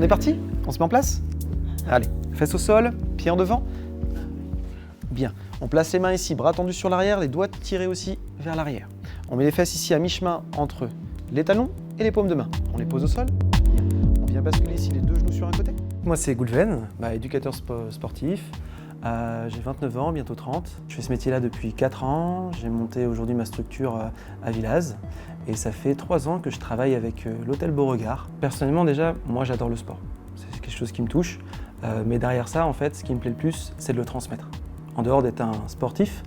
est parti? On se met en place? Allez, fesses au sol, pieds en devant. Bien. On place les mains ici, bras tendus sur l'arrière, les doigts tirés aussi vers l'arrière. On met les fesses ici à mi-chemin entre les talons et les paumes de main. On les pose au sol. Bien. On vient basculer ici les deux genoux sur un côté. Moi, c'est Goulven, éducateur sportif. J'ai 29 ans, bientôt 30. Je fais ce métier-là depuis 4 ans. J'ai monté aujourd'hui ma structure à Villaz. Et ça fait 3 ans que je travaille avec l'hôtel Beauregard. Personnellement, déjà, moi, j'adore le sport. C'est quelque chose qui me touche. Mais derrière ça, en fait, ce qui me plaît le plus, c'est de le transmettre. En dehors d'être un sportif,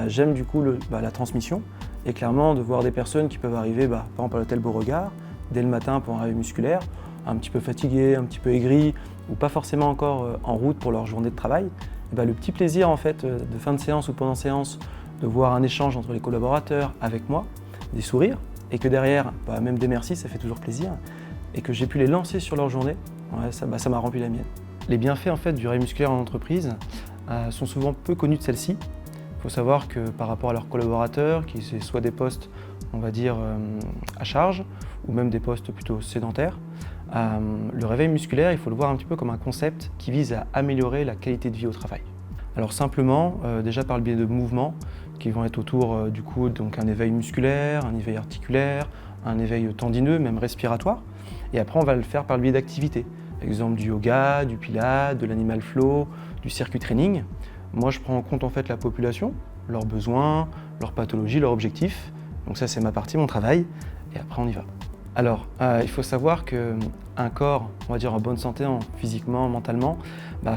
j'aime du coup la transmission. Et clairement, de voir des personnes qui peuvent arriver, par exemple à l'hôtel Beauregard, dès le matin pour un réveil musculaire, un petit peu fatigués, un petit peu aigris, ou pas forcément encore en route pour leur journée de travail, le petit plaisir en fait de fin de séance ou pendant séance de voir un échange entre les collaborateurs avec moi, des sourires, et que derrière, même des merci, ça fait toujours plaisir, et que j'ai pu les lancer sur leur journée, ouais, ça m'a rempli la mienne. Les bienfaits en fait du réveil musculaire en entreprise sont souvent peu connus de celle-ci. Il faut savoir que par rapport à leurs collaborateurs, qui c'est soit des postes, on va dire, à charge, ou même des postes plutôt sédentaires, le réveil musculaire, il faut le voir un petit peu comme un concept qui vise à améliorer la qualité de vie au travail. Alors simplement, déjà par le biais de mouvements qui vont être autour du coup, donc un éveil musculaire, un éveil articulaire, un éveil tendineux, même respiratoire. Et après, on va le faire par le biais d'activités. Exemple du yoga, du pilates, de l'animal flow, du circuit training. Moi, je prends en compte en fait la population, leurs besoins, leurs pathologies, leurs objectifs. Donc ça, c'est ma partie, mon travail. Et après, on y va. Alors, il faut savoir qu'un corps, on va dire en bonne santé, physiquement, mentalement,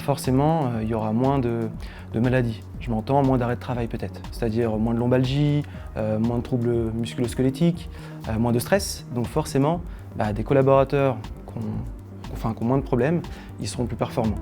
forcément, il y aura moins de maladies. Je m'entends, moins d'arrêt de travail peut-être. C'est-à-dire moins de lombalgie, moins de troubles musculo-squelettiques, moins de stress. Donc forcément, des collaborateurs qui ont moins de problèmes, ils seront plus performants.